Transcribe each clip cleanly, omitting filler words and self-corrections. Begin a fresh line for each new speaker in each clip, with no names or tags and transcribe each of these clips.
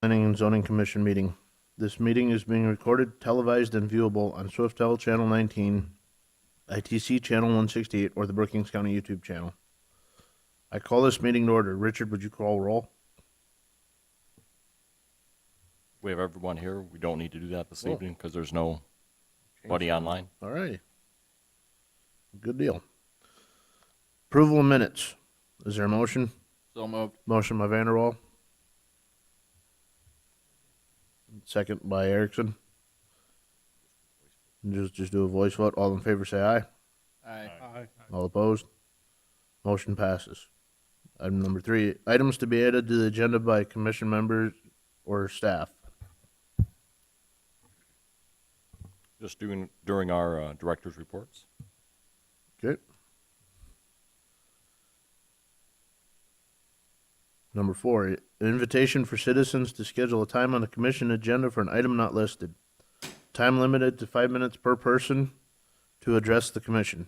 Planning and Zoning Commission meeting. This meeting is being recorded, televised, and viewable on Swiftel Channel 19, ITC Channel 168, or the Brookings County YouTube channel. I call this meeting to order. Richard, would you call roll?
We have everyone here. We don't need to do that this
Cool.
evening because there's nobody online.
All right. Good deal. Approval of minutes. Is there a motion?
So moved.
Motion by Vanderwall. Second by Erickson. Just do a voice vote. All in favor say aye.
Aye.
All opposed? Motion passes. Item number 3, items to be added to the agenda by commission members or staff.
Just during our director's reports.
Okay. Number 4, an invitation for citizens to schedule a time on the commission agenda for an item not listed. Time limited to 5 minutes per person to address the commission.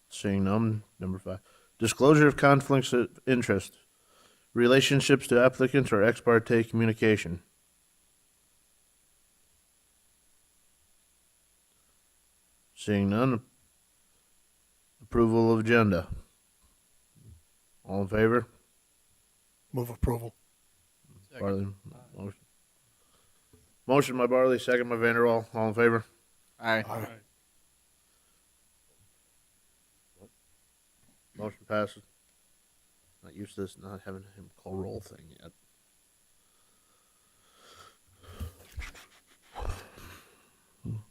Seeing none. Number 5, disclosure of conflicts of interest, relationships to applicants or ex parte communication. Seeing none. Approval of agenda. All in favor?
Move approval.
Barley. Motion by Barley, second by Vanderwall. All in favor?
Aye.
Aye.
Motion passes. Not used to this, not having him call roll thing yet.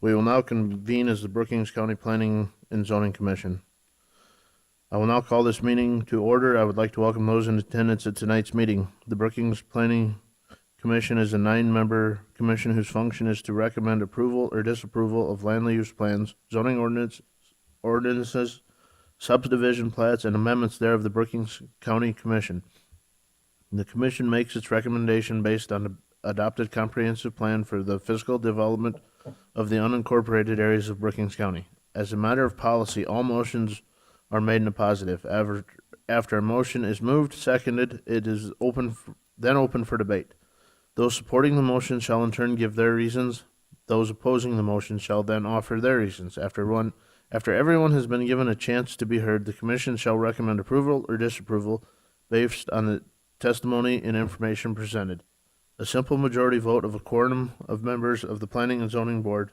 We will now convene as the Brookings County Planning and Zoning Commission. I will now call this meeting to order. I would like to welcome those in attendance at tonight's meeting. The Brookings Planning Commission is a 9-member commission whose function is to recommend approval or disapproval of land use plans, zoning ordinances, subdivision plats, and amendments thereof. The Brookings County Commission. The commission makes its recommendation based on the adopted comprehensive plan for the physical development of the unincorporated areas of Brookings County. As a matter of policy, all motions are made in a positive. After a motion is moved, seconded, it is open for debate. Those supporting the motion shall in turn give their reasons. Those opposing the motion shall then offer their reasons. After everyone has been given a chance to be heard, the commission shall recommend approval or disapproval based on the testimony and information presented. A simple majority vote of a quorum of members of the Planning and Zoning Board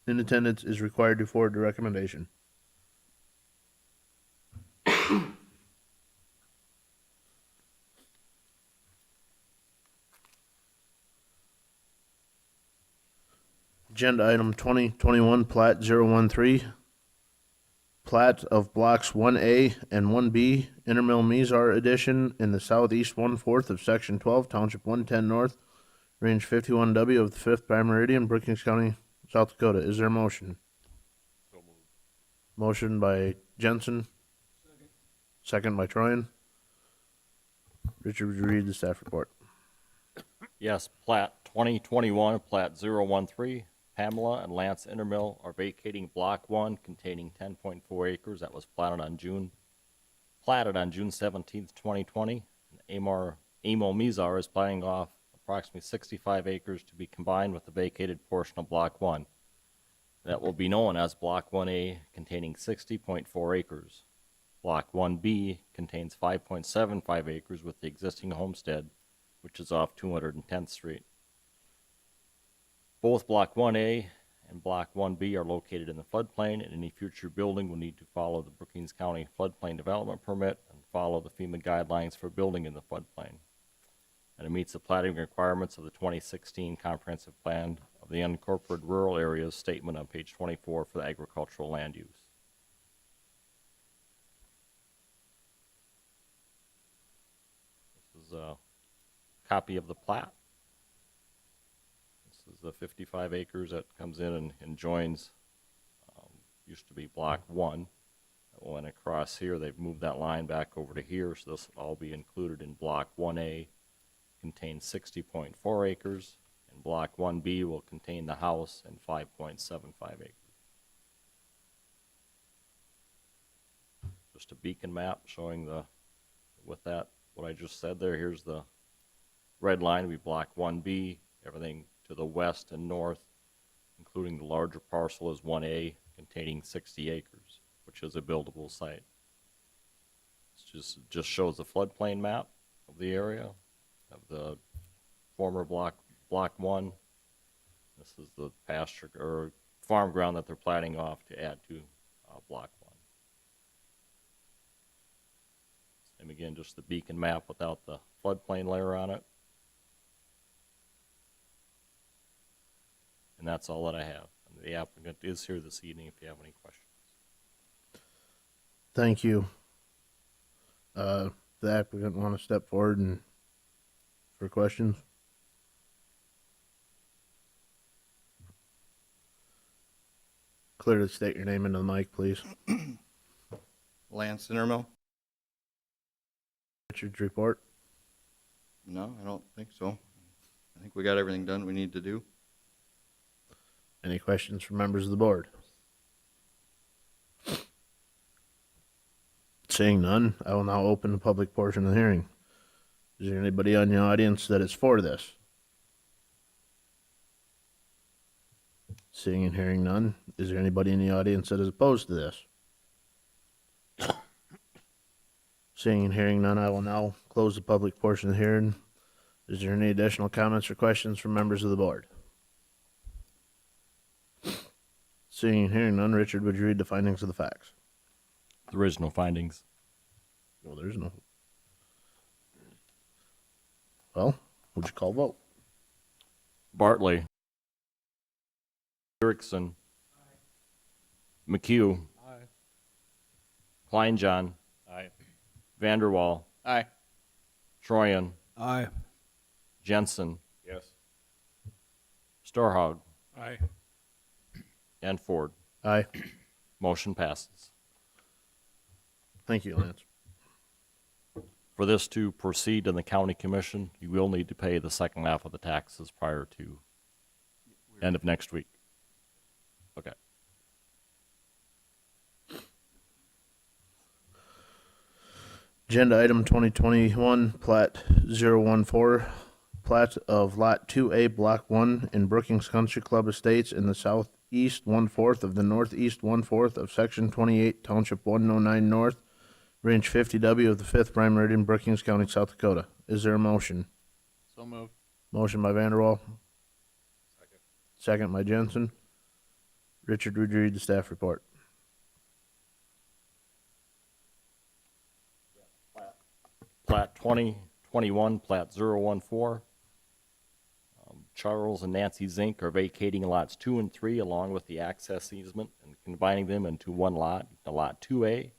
in attendance is required to forward the recommendation. Agenda item 2021 Plat 013, plat of blocks 1A and 1B, Intermill Mizar Edition in the southeast 1/4 of Section 12, Township 110 North, Range 51W of the 5th Meridian, Brookings County, South Dakota. Is there a motion?
So moved.
Motion by Jensen. Second by Troyan. Richard, would you read the staff report?
Yes, plat 2021, plat 013, Pamela and Lance Intermill are vacating block 1 containing 10.4 acres that was platted on June 17th, 2020. And Amo Mizar is planning off approximately 65 acres to be combined with the vacated portion of block 1. That will be known as block 1A, containing 60.4 acres. Block 1B contains 5.75 acres with the existing homestead, which is off 210th Street. Both Block 1A and Block 1B are located in the floodplain, and any future building will need to follow the Brookings County Floodplain Development Permit and follow the FEMA guidelines for building in the floodplain. And it meets the platting requirements of the 2016 Comprehensive Plan of the Unincorporated Rural Areas statement on page 24 for the agricultural land use. This is a copy of the plat. This is the 55 acres that comes in and joins, used to be block 1. That went across here. They've moved that line back over to here, so this will all be included in block 1A. Contains 60.4 acres, and block 1B will contain the house and 5.75 acres. Just a beacon map showing the with that, what I just said there, here's the red line, would be block 1B. Everything to the west and north, including the larger parcel, is 1A, containing 60 acres, which is a buildable site. It just shows the floodplain map of the area of the former block 1. This is the pasture or farm ground that they're planning off to add to block 1. And again, just the beacon map without the floodplain layer on it. And that's all that I have. And the applicant is here this evening if you have any questions.
Thank you. The applicant want to step forward and for questions? Clearly state your name into the mic, please.
Lance Intermill?
Richard's report.
No, I don't think so. I think we got everything done we need to do.
Any questions from members of the board? Seeing none, I will now open the public portion of the hearing. Is there anybody on the audience that is for this? Seeing and hearing none, is there anybody in the audience that is opposed to this? Seeing and hearing none, I will now close the public portion of the hearing. Is there any additional comments or questions from members of the board? Seeing and hearing none, Richard, would you read the findings of the facts?
The original findings.
Well, there's no. Well, would you call vote?
Bartley. Erickson. McHugh. Kleinjohn. Vanderwall.
Aye.
Troyan.
Aye.
Jensen.
Yes.
Storhaug.
Aye.
And Ford.
Aye.
Motion passes.
Thank you, Lance.
For this to proceed in the county commission, you will need to pay the second half of the taxes prior to end of next week. Okay.
Agenda item 2021, plat 014, plat of lot 2A, block 1 in Brookings Country Club Estates in the southeast 1/4 of the northeast 1/4 of section 28, township 109 north, range 50W of the 5th prime meridian, Brookings County, South Dakota. Is there a motion?
So moved.
Motion by Vanderwall. Second by Jensen. Richard, would you read the staff report?
Plat 2021, plat 014. Charles and Nancy Zink are vacating lots 2 and 3 along with the access easement and combining them into one lot, the lot 2A.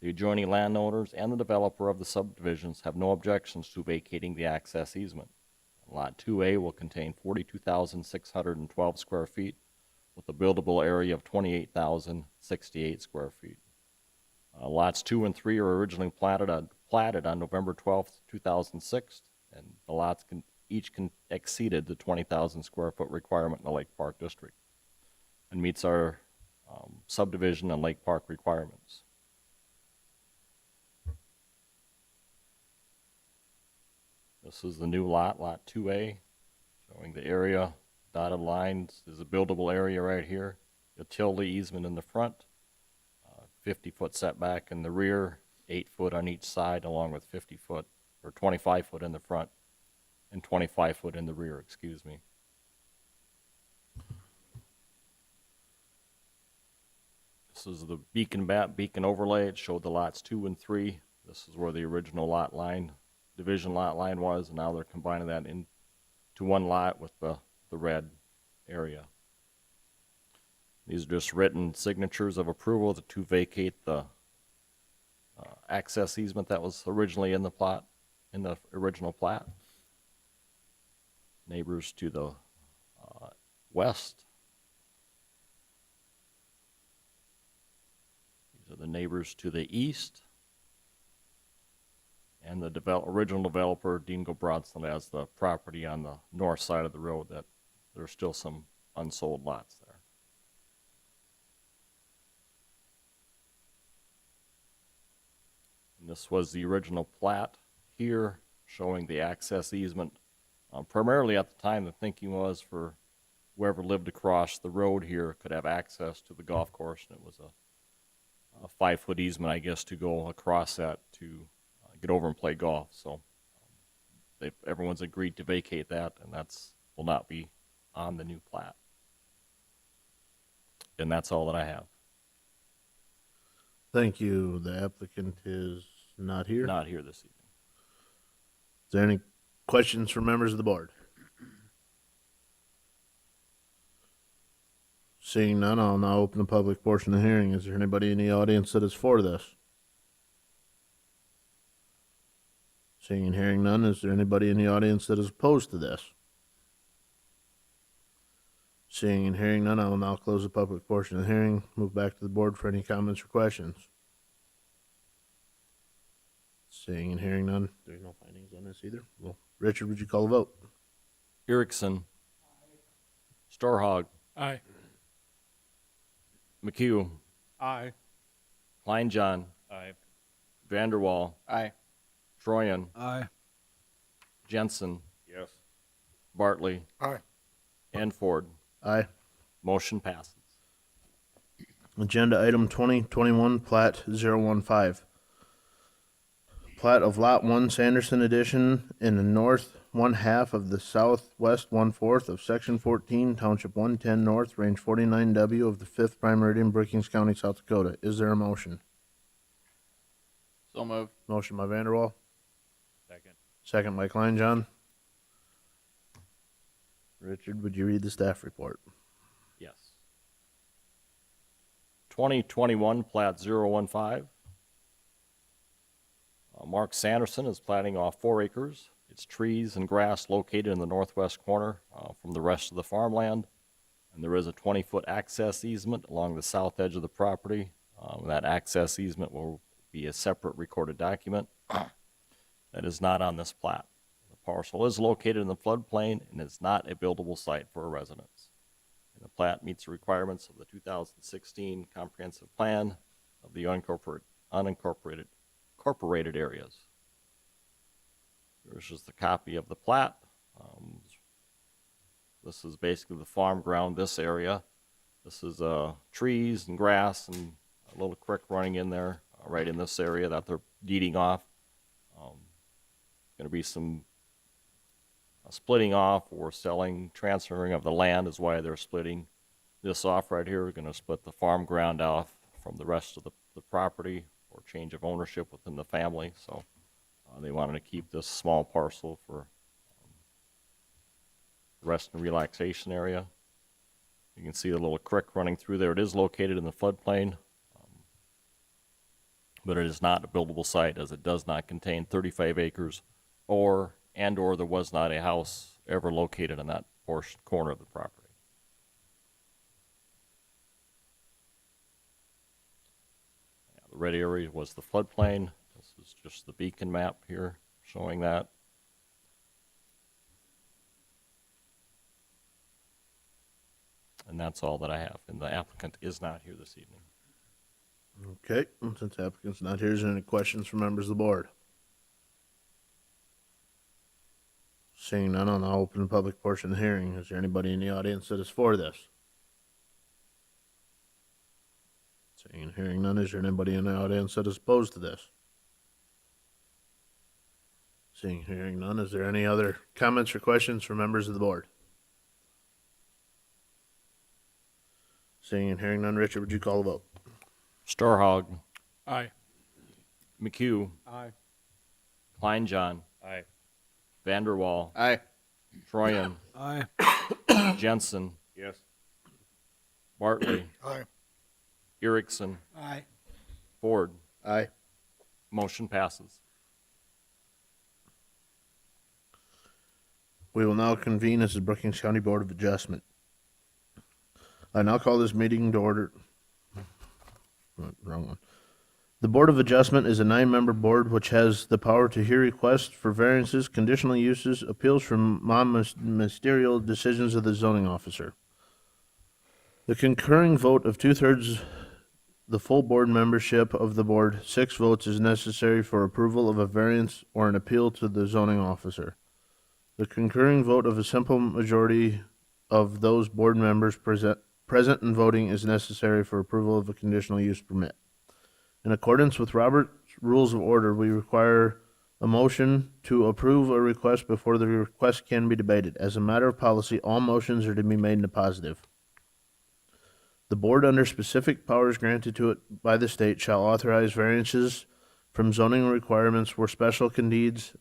The adjoining landowners and the developer of the subdivisions have no objections to vacating the access easement. Lot 2A will contain 42,612 square feet with a buildable area of 28,068 square feet. Lots 2 and 3 were originally platted on November 12th, 2006, and the lots each exceeded the 20,000 square foot requirement in the Lake Park District and meets our subdivision and Lake Park requirements. This is the new lot, lot 2A, showing the area, dotted lines. There's a buildable area right here, utility easement in the front, 50-foot setback in the rear, 8 foot on each side, along with 50 foot, or 25 foot in the front, and 25 foot in the rear, excuse me. This is the beacon overlay. It showed the lots 2 and 3. This is where the original lot line, division lot line was, and now they're combining that into one lot with the red area. These are just written signatures of approval to vacate the access easement that was originally in the plot, in the original plat. Neighbors to the west. These are the neighbors to the east. And the original developer, Dingo Bronson, has the property on the north side of the road that there's still some unsold lots there. And This was the original plat here, showing the access easement. Primarily at the time, the thinking was for whoever lived across the road here could have access to the golf course, and it was a 5-foot easement, I guess, to go across that to get over and play golf. So everyone's agreed to vacate that, and will not be on the new plat. And that's all that I have.
Thank you. The applicant is not here.
Not here this evening.
Is there any questions from members of the board? Seeing none, I'll now open the public portion of the hearing. Is there anybody in the audience that is for this? Seeing and hearing none, is there anybody in the audience that is opposed to this? Seeing and hearing none, I will now close the public portion of the hearing. Move back to the board for any comments or questions. Seeing and hearing none, there's no findings on this either. Well, Richard, would you call the vote?
Erickson. Starhog.
Aye.
McHugh.
Aye.
Kleinjohn.
Aye.
Vanderwall.
Aye.
Troyan.
Aye.
Jensen.
Yes.
Bartley.
Aye.
And Ford.
Aye.
Motion passes.
Agenda item 2021, plat 015. Plat of Lot 1, Sanderson Edition, in the north 1/2 of the southwest 1/4 of Section 14, Township 110 North, Range 49W of the 5th Prime Meridian, Brookings County, South Dakota. Is there a motion?
So moved.
Motion by Vanderwall,
Second.
second by Kleinjohn. Richard, would you read the staff report?
Yes. 2021 plat 015. Mark Sanderson is platting off 4 acres. It's trees and grass located in the northwest corner from the rest of the farmland. And there is a 20-foot access easement along the south edge of the property. That access easement will be a separate recorded document that is not on this plat. The parcel is located in the floodplain and is not a buildable site for a residence. And the plat meets the requirements of the 2016 comprehensive plan of the unincorporated areas. Here's just a copy of the plat. This is basically the farm ground, this area. This is trees and grass and a little creek running in there, right in this area that they're deeding off. Going to be some splitting off or selling, transferring of the land is why they're splitting this off right here. We're going to split the farm ground off from the rest of the property or change of ownership within the family. So they wanted to keep this small parcel for rest and relaxation area. You can see the little creek running through there. It is located in the floodplain, but it is not a buildable site as it does not contain 35 acres or there was not a house ever located in that corner of the property. The red area was the floodplain. This is just the beacon map here showing that. And that's all that I have. And the applicant is not here this evening.
Okay, since the applicant's not here, is there any questions from members of the board? Seeing none, I'll now open the public portion of the hearing. Is there anybody in the audience that is for this? Seeing and hearing none, is there anybody in the audience that is opposed to this? Seeing and hearing none, is there any other comments or questions from members of the board? Seeing and hearing none, Richard, would you call the vote?
Starhog,
Aye.
McHugh,
Aye.
Kleinjohn,
Aye.
Vanderwall,
Aye.
Troyan,
Aye.
Jensen,
Yes.
Bartley,
Aye.
Erickson,
Aye.
Ford.
Aye.
Motion passes.
We will now convene as the Brookings County Board of Adjustment. I now call this meeting to order. Wrong one. The Board of Adjustment is a 9-member board which has the power to hear requests for variances, conditional uses, appeals from non-ministerial decisions of the zoning officer. The concurring vote of 2/3 the full board membership of the board, 6 votes is necessary for approval of a variance or an appeal to the zoning officer. The concurring vote of a simple majority of those board members present and voting is necessary for approval of a conditional use permit. In accordance with Robert's Rules of Order, we require a motion to approve a request before the request can be debated. As a matter of policy, all motions are to be made in the positive. The board, under specific powers granted to it by the state, shall authorize variances from zoning requirements where special conditions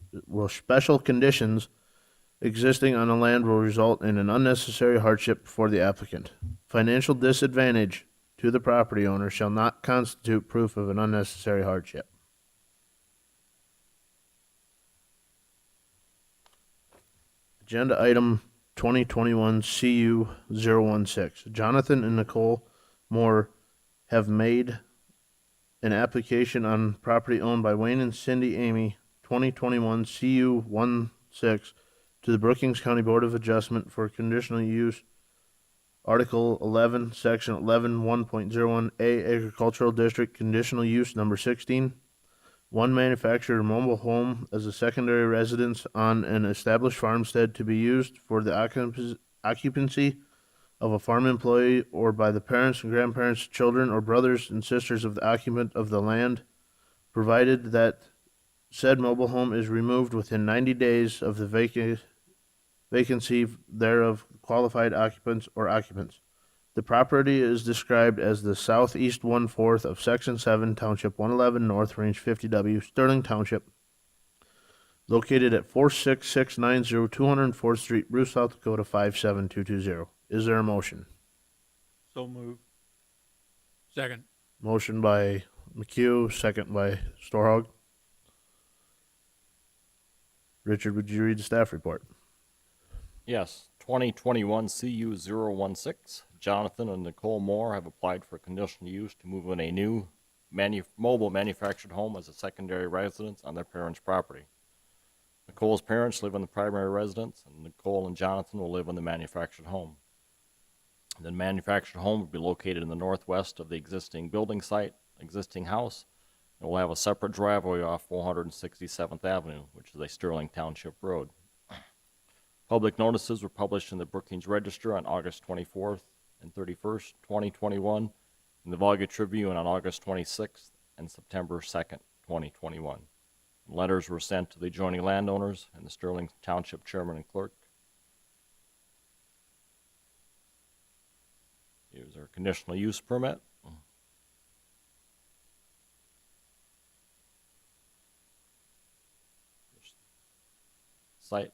existing on the land will result in an unnecessary hardship for the applicant. Financial disadvantage to the property owner shall not constitute proof of an unnecessary hardship. Agenda item 2021 CU 016. Jonathan and Nicole Moore have made an application on property owned by Wayne and Cindy Amy, 2021 CU 16, to the Brookings County Board of Adjustment for conditional use, Article 11, Section 11, 1.01A, Agricultural District, conditional use number 16. One manufactured mobile home as a secondary residence on an established farmstead to be used for the occupancy of a farm employee or by the parents and grandparents, children, or brothers and sisters of the occupant of the land, provided that said mobile home is removed within 90 days of the vacancy thereof, qualified occupants or occupants. The property is described as the southeast 1/4 of Section 7, Township 111 North, Range 50W, Sterling Township, located at 46690 204th Street, Bruce, South Dakota 57220. Is there a motion?
So moved.
Second.
Motion by McHugh, second by Storhog. Richard, would you read the staff report?
Yes, 2021 CU 016. Jonathan and Nicole Moore have applied for conditional use to move in a new mobile manufactured home as a secondary residence on their parents' property. Nicole's parents live in the primary residence, and Nicole and Jonathan will live in the manufactured home. The manufactured home will be located in the northwest of the existing building site, existing house, and will have a separate driveway off 467th Avenue, which is a Sterling Township road. Public notices were published in the Brookings Register on August 24th and 31st, 2021, in the Volga Tribune on August 26th and September 2nd, 2021. Letters were sent to the adjoining landowners and the Sterling Township Chairman and Clerk. Here's our conditional use permit. Site,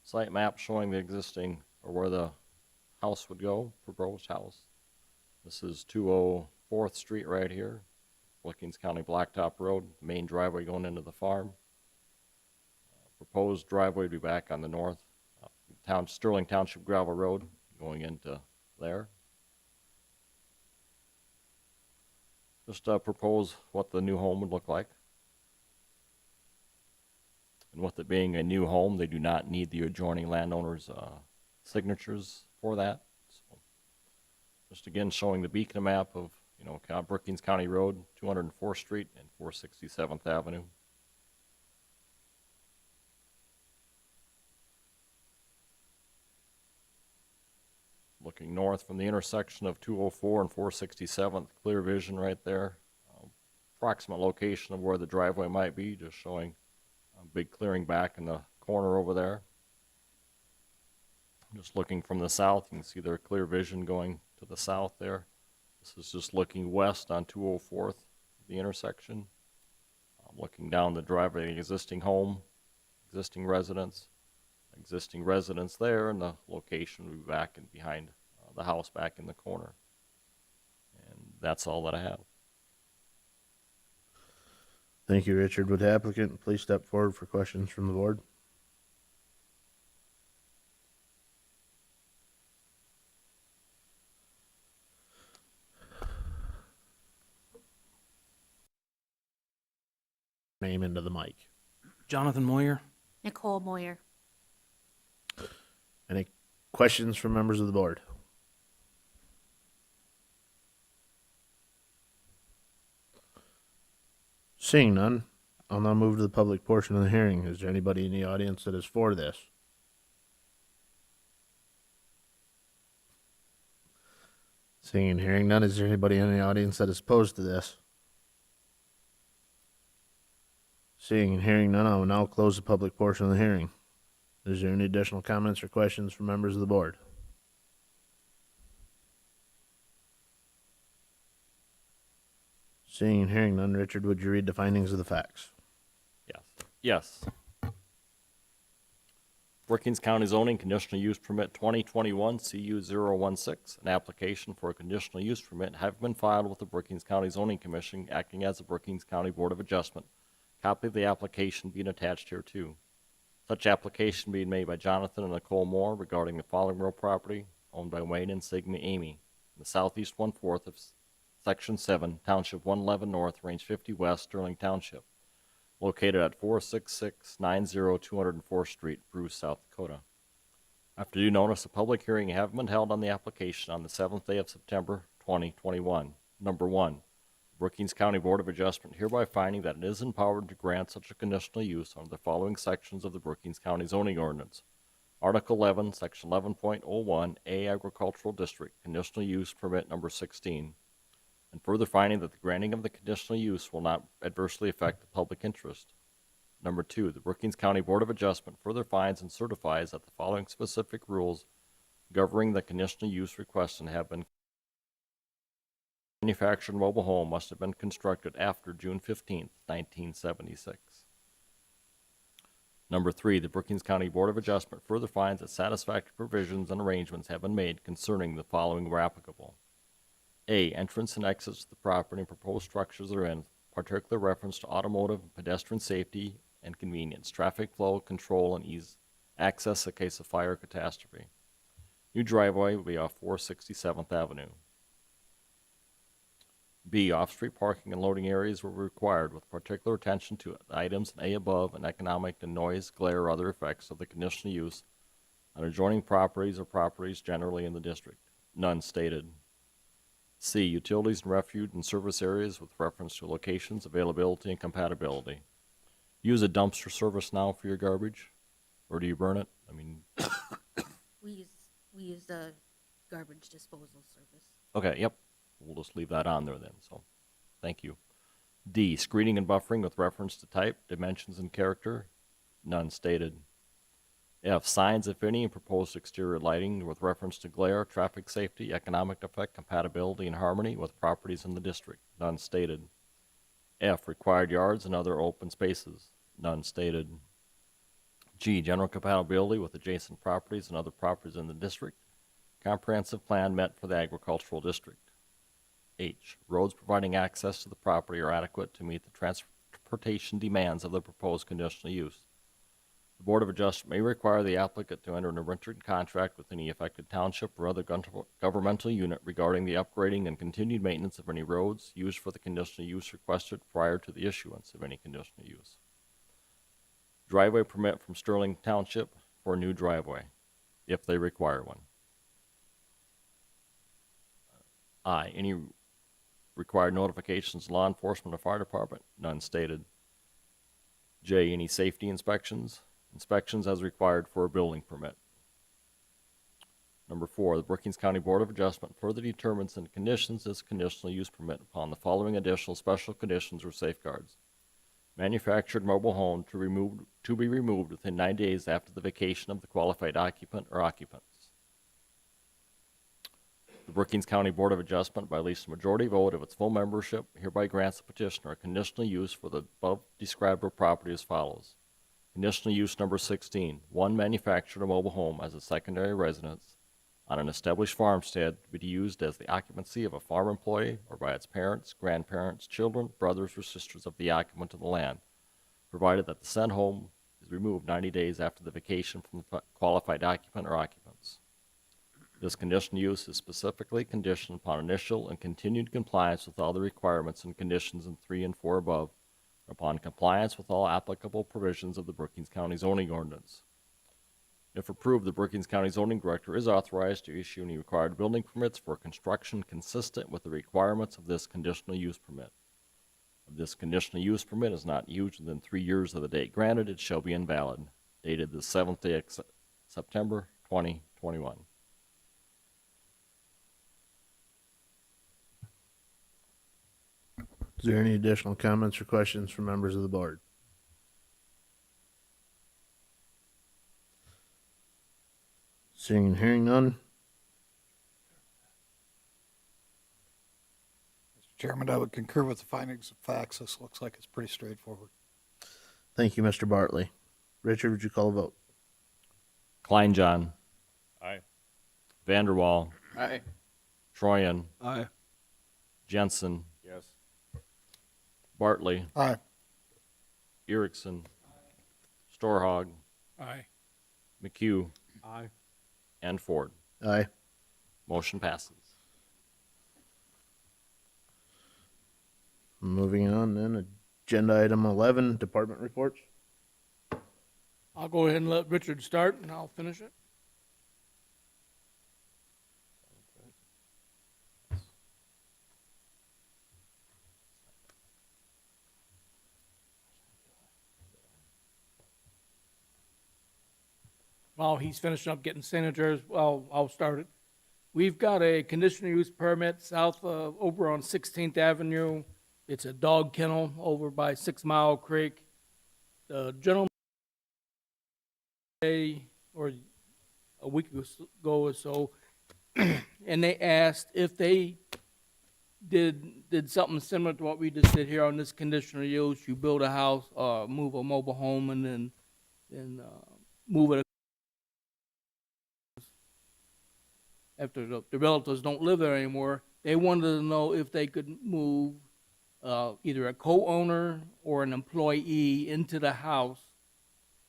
Site map showing the existing, or where the house would go, proposed house. This is 204th Street right here, Brookings County Blacktop Road, main driveway going into the farm. Proposed driveway would be back on the north, Sterling Township Gravel Road, going into there. Just propose what the new home would look like. And with it being a new home, they do not need the adjoining landowners' signatures for that. So just again showing the beacon map of, Brookings County Road, 204th Street and 467th Avenue. Looking north from the intersection of 204 and 467th, clear vision right there. Approximate location of where the driveway might be, just showing a big clearing back in the corner over there. Just looking from the south, you can see their clear vision going to the south there. This is just looking west on 204th, the intersection. Looking down the driveway, the existing home, existing residence there, and the location will be back and behind the house back in the corner. And that's all that I have.
Thank you, Richard. Would the applicant please step forward for questions from the board? Name into the mic.
Jonathan Moyer.
Nicole Moyer.
Any Questions from members of the board? Seeing none, I'll now move to the public portion of the hearing. Is there anybody in the audience that is for this? Seeing and hearing none, is there anybody in the audience that is opposed to this? Seeing and hearing none, I will now close the public portion of the hearing. Is there any additional comments or questions from members of the board? Seeing and hearing none, Richard, would you read the findings of the facts?
Yes. Yes. Brookings County Zoning Conditional Use Permit 2021 CU 016, an application for a conditional use permit have been filed with the Brookings County Zoning Commission acting as the Brookings County Board of Adjustment. Copy of the application being attached here too. Such application being made by Jonathan and Nicole Moore regarding the following real property owned by Wayne and Sigma Amy in the southeast 1/4 of Section 7, Township 111 North, Range 50 West, Sterling Township, located at 46690 204th Street, Bruce, South Dakota. After due notice, a public hearing have been held on the application on the 7th day of September 2021. Number 1, Brookings County Board of Adjustment hereby finding that it is empowered to grant such a conditional use under the following sections of the Brookings County zoning ordinance. Article 11, Section 11.01, A Agricultural District, Conditional Use Permit Number 16. And further finding that the granting of the conditional use will not adversely affect the public interest. Number 2, the Brookings County Board of Adjustment further finds and certifies that the following specific rules governing the conditional use requested have been manufactured mobile home must have been constructed after June 15, 1976. Number 3, the Brookings County Board of Adjustment further finds that satisfactory provisions and arrangements have been made concerning the following where applicable. A, entrance and exits to the property and proposed structures therein, particular reference to automotive and pedestrian safety and convenience, traffic flow, control, and ease access in case of fire or catastrophe. New driveway will be off 467th Avenue. B, off-street parking and loading areas were required with particular attention to items in A above and economic and noise, glare, or other effects of the conditional use on adjoining properties or properties generally in the district. None stated. C, utilities and refuge and service areas with reference to locations, availability, and compatibility. Use a dumpster service now for your garbage? Or do you burn it? I mean,
We use a garbage disposal service.
okay, yep. We'll just leave that on there then, so thank you. D, screening and buffering with reference to type, dimensions, and character. None stated. F, signs, if any, and proposed exterior lighting with reference to glare, traffic safety, economic effect, compatibility, and harmony with properties in the district. None stated. F, required yards and other open spaces. None stated. G, general compatibility with adjacent properties and other properties in the district. Comprehensive plan met for the agricultural district. H, roads providing access to the property are adequate to meet the transportation demands of the proposed conditional use. The Board of Adjustment may require the applicant to enter a written contract with any affected township or other governmental unit regarding the upgrading and continued maintenance of any roads used for the conditional use requested prior to the issuance of any conditional use. Driveway permit from Sterling Township for a new driveway, if they require one. I, any required notifications to law enforcement or fire department? None stated. J, any safety inspections? Inspections as required for a building permit. Number 4, the Brookings County Board of Adjustment further determines the conditions as conditional use permit upon the following additional special conditions or safeguards. Manufactured mobile home to be removed within 90 days after the vacation of the qualified occupant or occupants. The Brookings County Board of Adjustment, by at least a majority vote of its full membership, hereby grants the petitioner a conditional use for the above described real property as follows. Conditional use number 16, one manufactured a mobile home as a secondary residence on an established farmstead to be used as the occupancy of a farm employee or by its parents, grandparents, children, brothers, or sisters of the occupant of the land, provided that the said home is removed 90 days after the vacation from the qualified occupant or occupants. This conditional use is specifically conditioned upon initial and continued compliance with all the requirements and conditions in 3 and 4 above, and upon compliance with all applicable provisions of the Brookings County zoning ordinance. If approved, the Brookings County Zoning Director is authorized to issue any required building permits for construction consistent with the requirements of this conditional use permit. If this conditional use permit is not used within 3 years of the date granted, it shall be invalid. Dated the 7th day of September 2021.
Is there any additional comments or questions from members of the board? Seeing and hearing none,
Mr. Chairman, I would concur with the findings of facts. This looks like it's pretty straightforward.
thank you, Mr. Bartley. Richard, would you call a vote?
Klein John.
Aye.
Vanderwall.
Aye.
Troyan.
Aye.
Jensen.
Yes.
Bartley.
Aye.
Erickson. Storhog.
Aye.
McHugh.
Aye.
And Ford.
Aye.
Motion passes.
Moving on then, agenda item 11, department reports.
I'll go ahead and let Richard start and I'll finish it. While he's finishing up getting signatures, well, I'll start it. We've got a conditional use permit south of, over on 16th Avenue. It's a dog kennel over by 6 Mile Creek. The gentleman or a week ago or so, and they asked if they did something similar to what we just did here on this conditional use. You build a house, move a mobile home, and then move it after the relatives don't live there anymore. They wanted to know if they could move either a co-owner or an employee into the house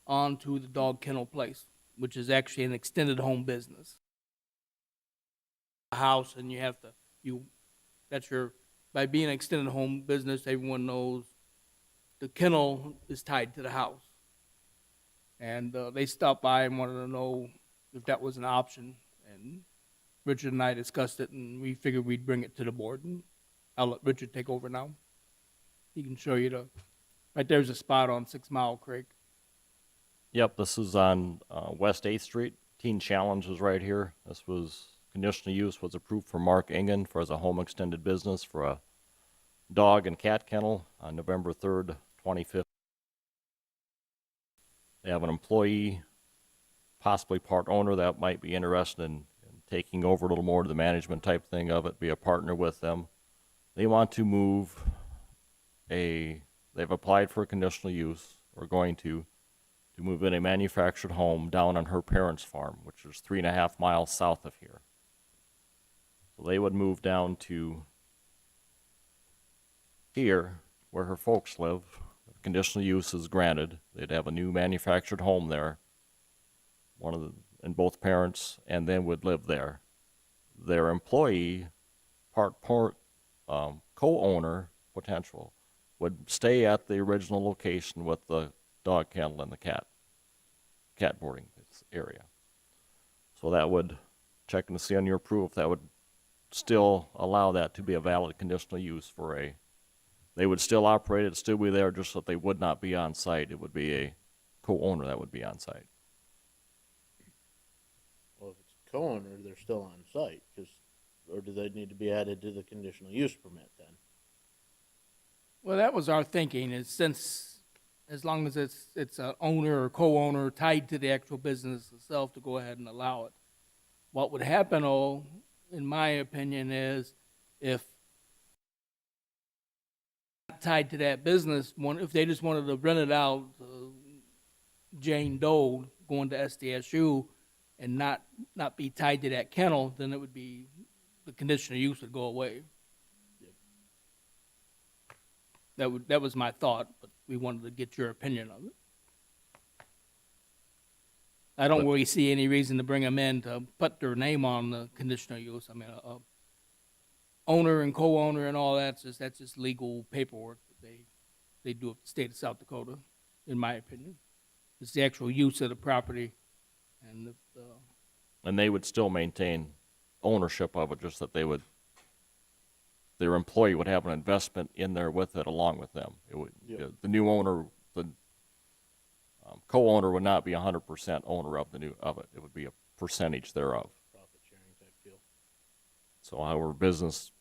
onto the dog kennel place, which is actually an extended home business. A house, and you have to, that's your, by being an extended home business, everyone knows the kennel is tied to the house. And they stopped by and wanted to know if that was an option. And Richard and I discussed it, and we figured we'd bring it to the board. And I'll let Richard take over now. He can show you right there's a spot on 6 Mile Creek.
Yep, this is on West 8th Street. Teen Challenge is right here. This was, conditional use was approved for Mark Ingen for as a home extended business for a dog and cat kennel on November 3rd, 2015. They have an employee, possibly part owner, that might be interested in taking over a little more of the management type thing of it, be a partner with them. They want to move they've applied for a conditional use, or going to move in a manufactured home down on her parents' farm, which is 3.5 miles south of here. So they would move down to here, where her folks live. If conditional use is granted, they'd have a new manufactured home there, and both parents, and then would live there. Their employee, co-owner potential, would stay at the original location with the dog kennel and the cat boarding area. So that would, checking to see on your approval, if that would still allow that to be a valid conditional use for they would still operate it, still be there, just that they would not be on site. It would be a co-owner that would be on site.
Well, if it's co-owner, they're still on site, or do they need to be added to the conditional use permit then?
Well, that was our thinking, is since, as long as it's an owner or co-owner tied to the actual business itself, to go ahead and allow it. What would happen, in my opinion, is if tied to that business, if they just wanted to rent it out, Jane Doe going to SDSU and not be tied to that kennel, then it would be, the conditional use would go away. That was my thought, but we wanted to get your opinion of it. I don't really see any reason to bring them in to put their name on the conditional use. I mean, owner and co-owner and all that's just legal paperwork that they do at the state of South Dakota, in my opinion. It's the actual use of the property And if,
And they would still maintain ownership of it, just that their employee would have an investment in there with it along with them. It would, the new owner, the co-owner would not be 100% owner of of it. It would be a percentage thereof.
Profit sharing type deal.
So however business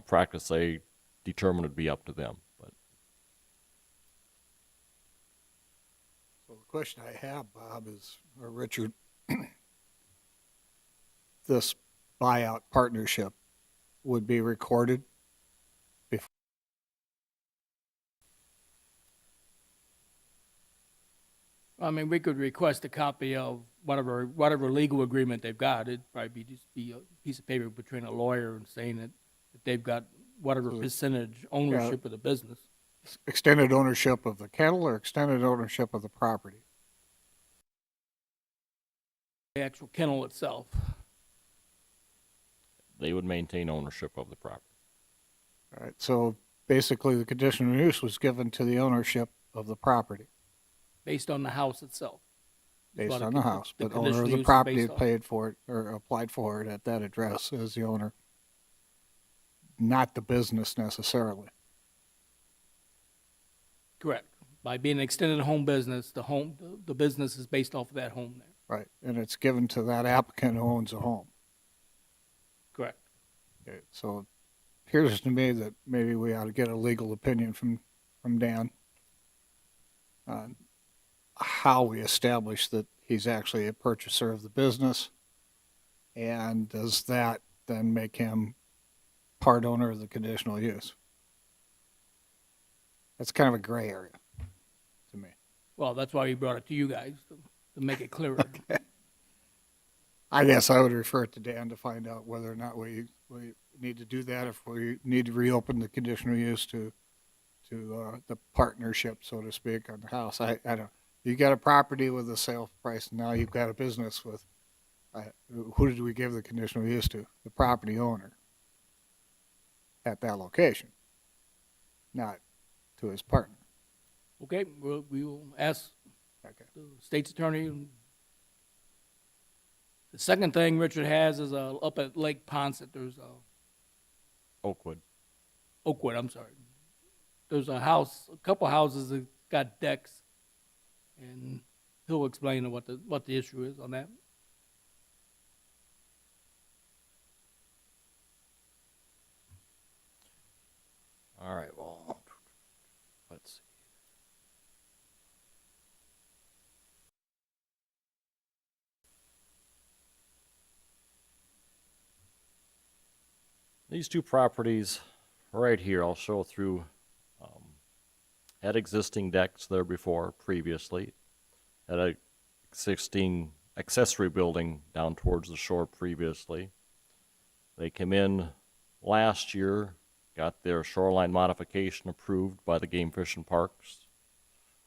practice they determine would be up to them. But
So the question I have, Bob, is, or Richard, this buyout partnership would be recorded before.
I mean, we could request a copy of whatever legal agreement they've got. It'd probably just be a piece of paper between a lawyer and saying that they've got whatever percentage ownership of the business.
Extended ownership of the kennel or extended ownership of the property?
The actual kennel itself.
they would maintain ownership of the property.
All right, so basically the conditional use was given to the ownership of the property,
Based on the house itself.
based
Well,
on the house,
the
but owner
conditional
of
use
the
is
property
based off-
paid for it or applied for it at that address as the owner, not the business necessarily.
Correct. By being an extended home business, the business is based off of that home there.
Right, and it's given to that applicant who owns a home.
Correct.
Okay, so it appears to me that maybe we ought to get a legal opinion from Dan on how we establish that he's actually a purchaser of the business, and does that then make him part owner of the conditional use? That's kind of a gray area to me.
Well, that's why we brought it to you guys, to make it clearer.
I guess I would refer it to Dan to find out whether or not we need to do that, if we need to reopen the conditional use to the partnership, so to speak, on the house. I don't, you got a property with a sale price, and now you've got a business with, who did we give the conditional use to? The property owner at that location, not to his partner.
Okay, we will ask
Okay.
the state's attorney. The second thing Richard has is up at Lake Ponset, there's
Oakwood.
Oakwood, I'm sorry. There's a house, a couple houses that got decks, and he'll explain what the issue is on that.
All right, well, let's see. These two properties right here, I'll show through, had existing decks there before, previously. Had a existing accessory building down towards the shore previously. They came in last year, got their shoreline modification approved by the Game Fish and Parks.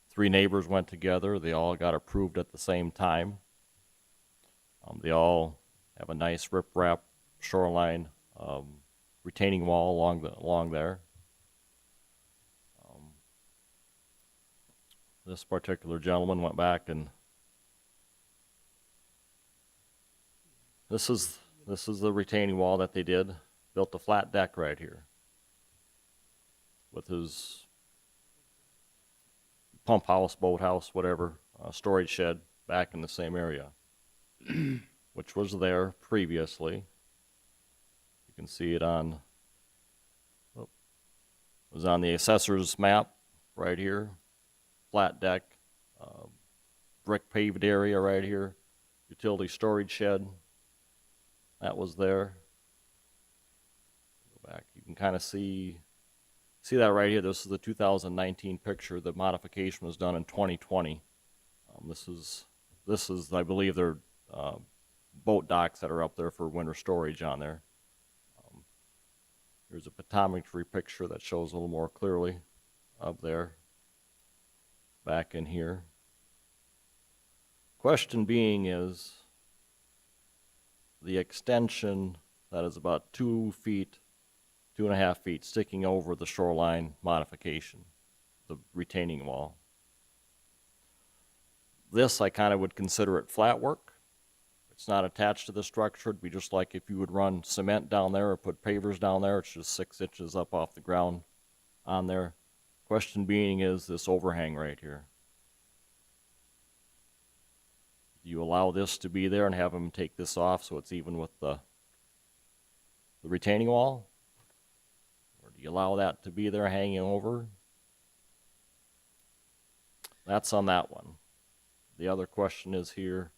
3 neighbors went together. They all got approved at the same time. They all have a nice riprap shoreline retaining wall along there. This particular gentleman went back and this is the retaining wall that they did. Built a flat deck right here with his pump house, boat house, whatever, storage shed back in the same area, which was there previously. You can see it on, was on the assessor's map right here. Flat deck, brick paved area right here, utility storage shed. That was there. Go back, you can kind of see that right here. This is the 2019 picture. The modification was done in 2020. This is, I believe, their boat docks that are up there for winter storage on there. Here's a photometry picture that shows a little more clearly up there. Back in here. Question being is the extension that is about 2 feet, 2.5 feet, sticking over the shoreline modification, the retaining wall. This, I kind of would consider it flat work. It's not attached to the structure. It'd be just like if you would run cement down there or put pavers down there. It's just 6 inches up off the ground on there. Question being is this overhang right here. Do you allow this to be there and have them take this off so it's even with the retaining wall? Or do you allow that to be there hanging over? That's on that one. The other question is here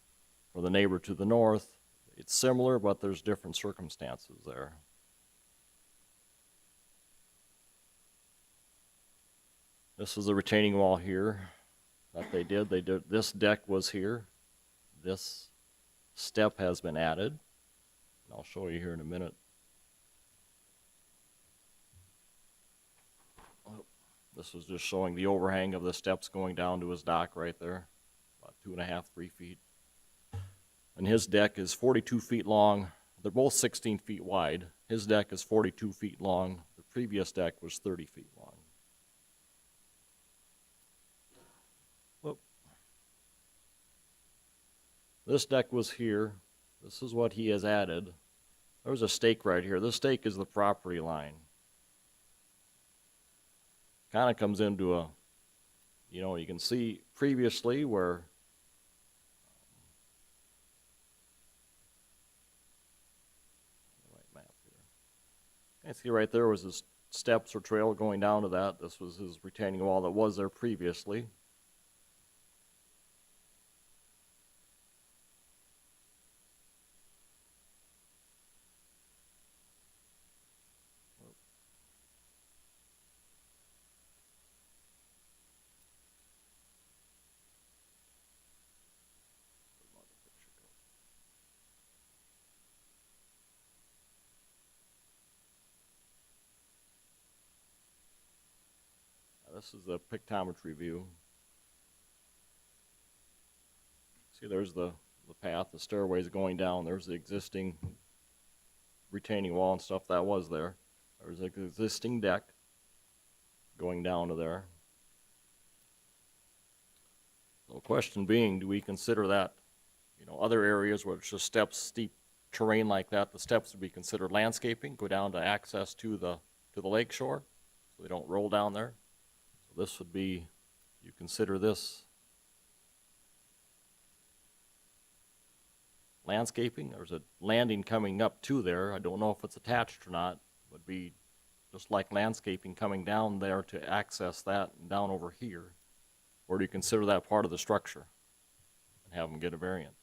for the neighbor to the north. It's similar, but there's different circumstances there. This is the retaining wall here that they did. This deck was here. This step has been added. I'll show you here in a minute. This was just showing the overhang of the steps going down to his dock right there, about 2.5, 3 feet. And his deck is 42 feet long. They're both 16 feet wide. His deck is 42 feet long. The previous deck was 30 feet long. Whoop. This deck was here. This is what he has added. There's a stake right here. This stake is the property line. Kind of comes into a, you can see previously where right map here. And see right there was his steps or trail going down to that. This was his retaining wall that was there previously. This is the pictometry view. See, there's the path, the stairways going down. There's the existing retaining wall and stuff that was there. There's an existing deck going down to there. So the question being, do we consider that, other areas where it's just steps, steep terrain like that, the steps would be considered landscaping, go down to access to the lake shore, so they don't roll down there. This would be, you consider this landscaping. There's a landing coming up to there. I don't know if it's attached or not. It would be just like landscaping coming down there to access that and down over here. Or do you consider that part of the structure and have them get a variance?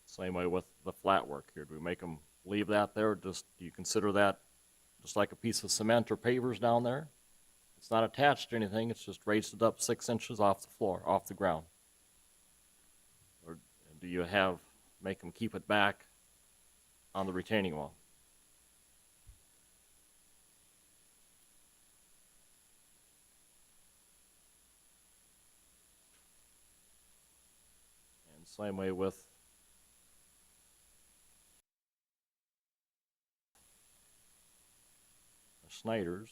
Same way with the flat work here. Do we make them leave that there? Do you consider that just like a piece of cement or pavers down there? It's not attached to anything. It's just raised it up 6 inches off the floor, off the ground. Or do you make them keep it back on the retaining wall? And same way with Snyder's.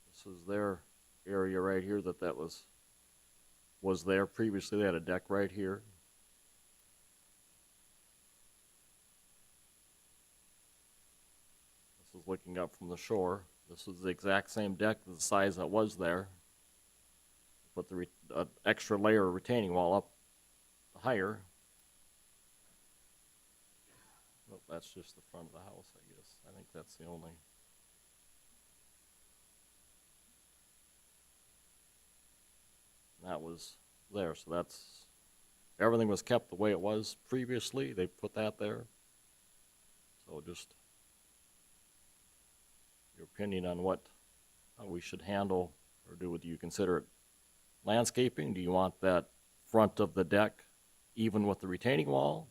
This is their area right here that was there previously. They had a deck right here. This is looking up from the shore. This is the exact same deck, the size that was there. Put the extra layer of retaining wall up higher. Well, that's just the front of the house, I guess. I think that's the only. That was there, so that's, everything was kept the way it was previously. They put that there. So just your opinion on how we should handle, or do you consider it landscaping? Do you want that front of the deck even with the retaining wall?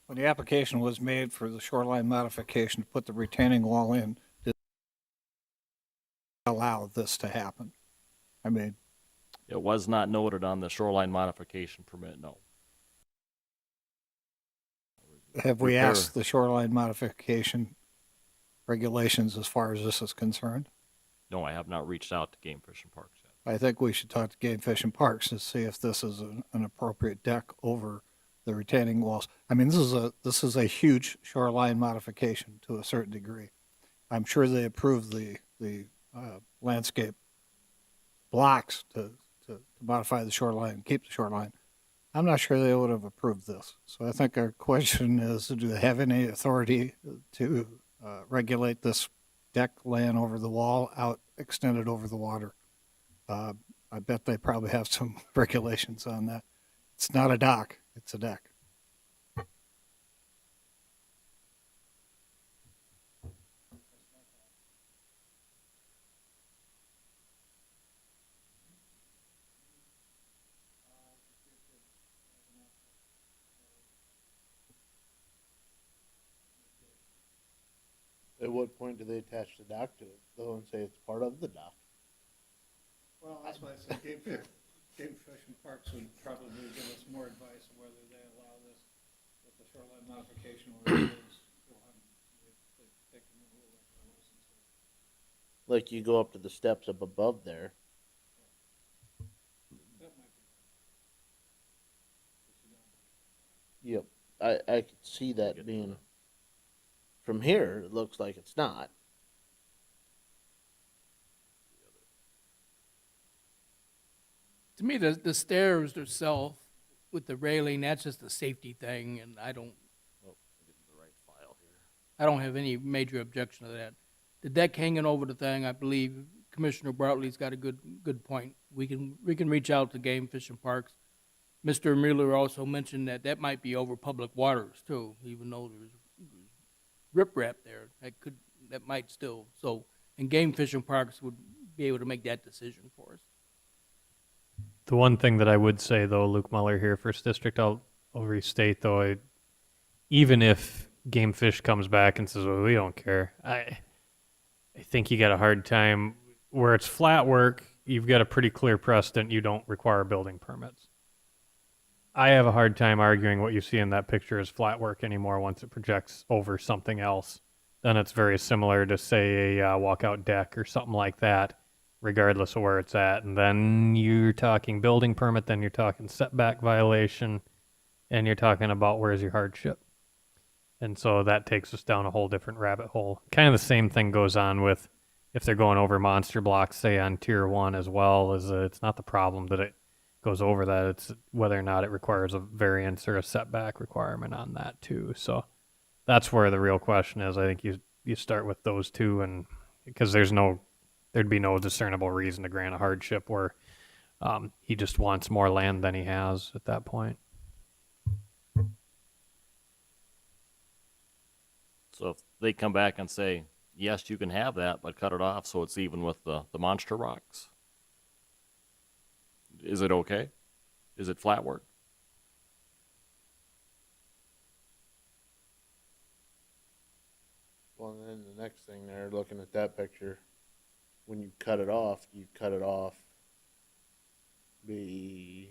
When the application was made for the shoreline modification to put the retaining wall in, did allow this to happen? I mean,
It was not noted on the shoreline modification permit, no.
Have we
Repair.
asked the shoreline modification regulations as far as this is concerned?
No, I have not reached out to Game Fish and Parks yet.
I think we should talk to Game Fish and Parks to see if this is an appropriate deck over the retaining walls. I mean, this is a huge shoreline modification to a certain degree. I'm sure they approved the landscape blocks to modify the shoreline and keep the shoreline. I'm not sure they would have approved this. So I think our question is, do they have any authority to regulate this deck laying over the wall out extended over the water? I bet they probably have some regulations on that. It's not a dock, it's a deck.
At what point do they attach the dock to it, though, and say it's part of the dock?
Well, that's why I said Game Fish and Parks would probably give us more advice on whether they allow this with the shoreline modification or if it's one, they can rule it by license.
Like you go up to the steps up above there.
That might be.
Yep, I could see that being. From here, it looks like it's not.
To me, the stairs themselves with the railing, that's just a safety thing, and I don't have any major objection to that. The deck hanging over the thing, I believe Commissioner Bartley's got a good point. We can reach out to Game Fish and Parks. Mr. Mueller also mentioned that might be over public waters too, even though there's riprap there. That might still, so, and Game Fish and Parks would be able to make that decision for us.
The one thing that I would say, though, Luke Muller here, First District, I'll restate, though, even if Game Fish comes back and says, well, we don't care, I think you got a hard time. Where it's flat work, you've got a pretty clear precedent. You don't require building permits. I have a hard time arguing what you see in that picture is flat work anymore once it projects over something else. Then it's very similar to, say, a walkout deck or something like that, regardless of where it's at. And then you're talking building permit, then you're talking setback violation, and you're talking about where's your hardship. And so that takes us down a whole different rabbit hole. Kind of the same thing goes on with if they're going over monster blocks, say on tier 1 as well, is it's not the problem that it goes over that, it's whether or not it requires a variance or a setback requirement on that too. So that's where the real question is. I think you start with those two, and because there'd be no discernible reason to grant a hardship where he just wants more land than he has at that point.
So if they come back and say, yes, you can have that, but cut it off so it's even with the monster rocks, is it okay? Is it flat work?
Well, and then the next thing there, looking at that picture, when you cut it off, be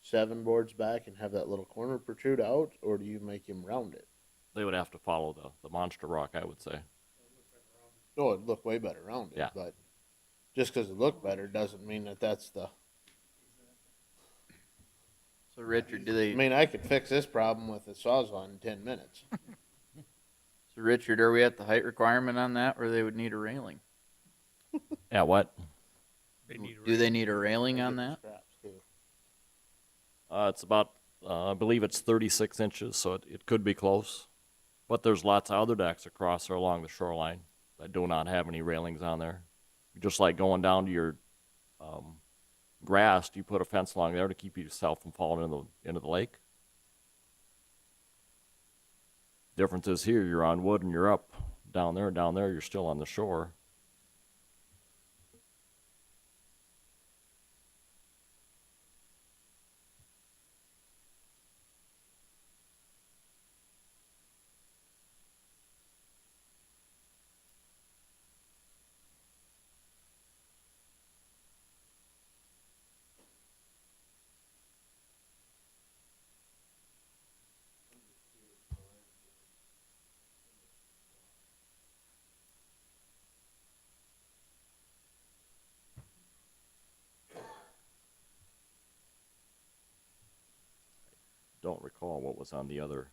7 boards back and have that little corner protrude out, or do you make him round it?
They would have to follow the monster rock, I would say.
Oh, it'd look way better rounded.
Yeah.
But just because it looked better doesn't mean that that's the.
So Richard,
I mean, I could fix this problem with a Sawzall in 10 minutes.
So Richard, are we at the height requirement on that, or they would need a railing?
Yeah, what?
Do they need a railing on
Get the
that?
scraps, too.
It's about, I believe it's 36 inches, so it could be close. But there's lots of other decks across or along the shoreline that do not have any railings on there. Just like going down to your grass, you put a fence along there to keep yourself from falling into the lake. Difference is here, you're on wood and you're up. Down there, you're still on the shore. don't recall what was on the other.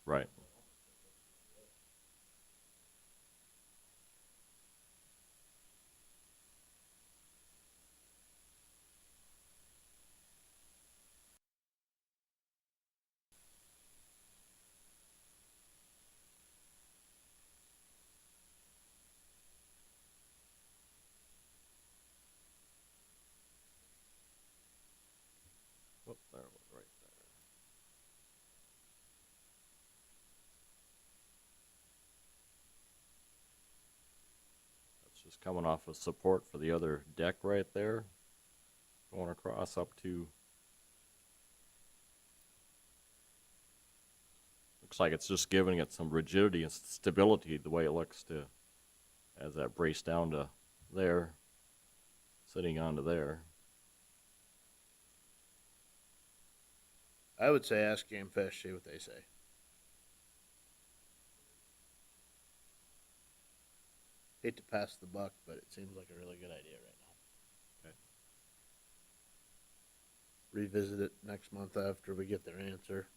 Right. Whoop, there it was right there. That's just coming off of support for the other deck right there. Going across up to. Looks like it's just giving it some rigidity and stability the way it looks to, as that brace down to there, sitting onto there.
I would say ask Game Fish, see what they say. Hate to pass the buck, but it seems like a really good idea right now.
Okay.
Revisit it next month after we get their answer.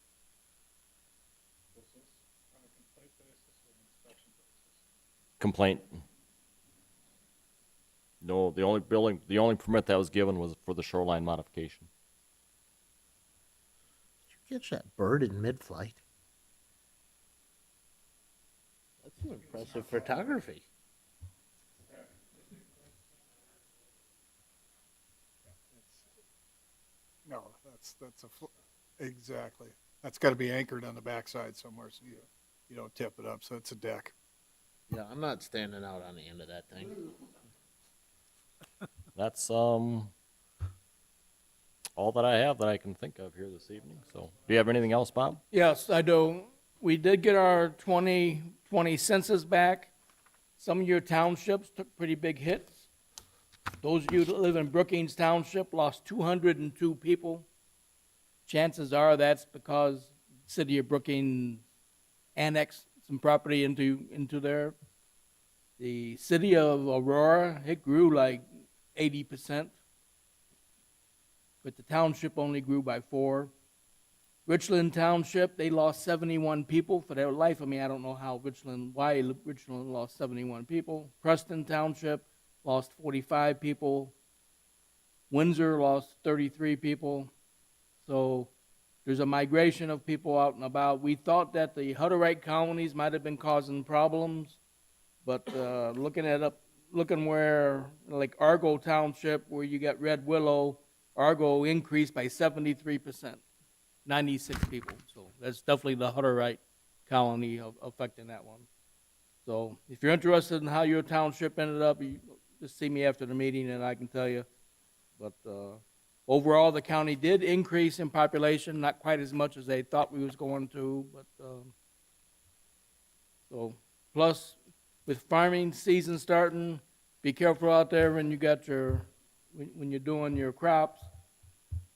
Complaint. No, the only permit that was given was for the shoreline modification.
Did you catch that bird in mid-flight? That's some impressive photography.
No, exactly. That's gotta be anchored on the backside somewhere, so you don't tip it up, so it's a deck.
Yeah, I'm not standing out on the end of that thing.
That's all that I have that I can think of here this evening. So, do you have anything else, Bob?
Yes, I do. We did get our 2020 census back. Some of your townships took pretty big hits. Those of you that live in Brookings Township lost 202 people. Chances are that's because the city of Brookings annexed some property into there. The city of Aurora, it grew like 80%, but the township only grew by 4. Richland Township, they lost 71 people. For their life of me, I don't know why Richland lost 71 people. Preston Township lost 45 people. Windsor lost 33 people. So there's a migration of people out and about. We thought that the Hutterite colonies might have been causing problems, but looking where, like Argo Township, where you got Red Willow, Argo increased by 73%, 96 people. So that's definitely the Hutterite colony affecting that one. So if you're interested in how your township ended up, you just see me after the meeting and I can tell you. But overall, the county did increase in population, not quite as much as they thought we was going to, but so plus with farming season starting, be careful out there when when you're doing your crops.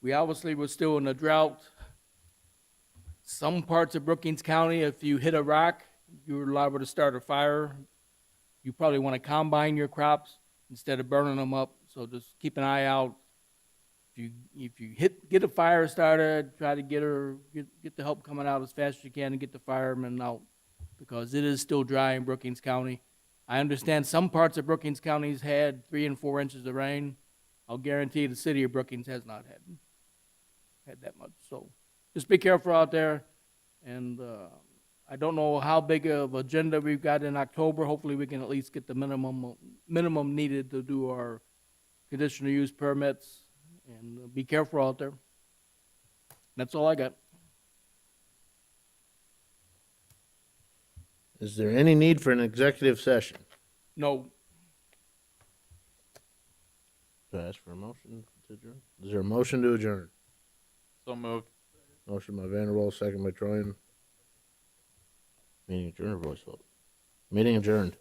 We obviously were still in a drought. Some parts of Brookings County, if you hit a rock, you're liable to start a fire. You probably want to combine your crops instead of burning them up. So just keep an eye out. If you get a fire started, try to get the help coming out as fast as you can and get the firemen out, because it is still dry in Brookings County. I understand some parts of Brookings County's had 3 and 4 inches of rain. I'll guarantee the city of Brookings has not had that much. So just be careful out there. And I don't know how big of agenda we've got in October. Hopefully we can at least get the minimum needed to do our conditional use permits. And be careful out there. That's all I got.
Is there any need for an executive session?
No.
Do I ask for a motion to adjourn? Is there a motion to adjourn?
So moved.
Motion by Vanderwall, second by Troyan. Meeting adjourned or voice vote? Meeting adjourned.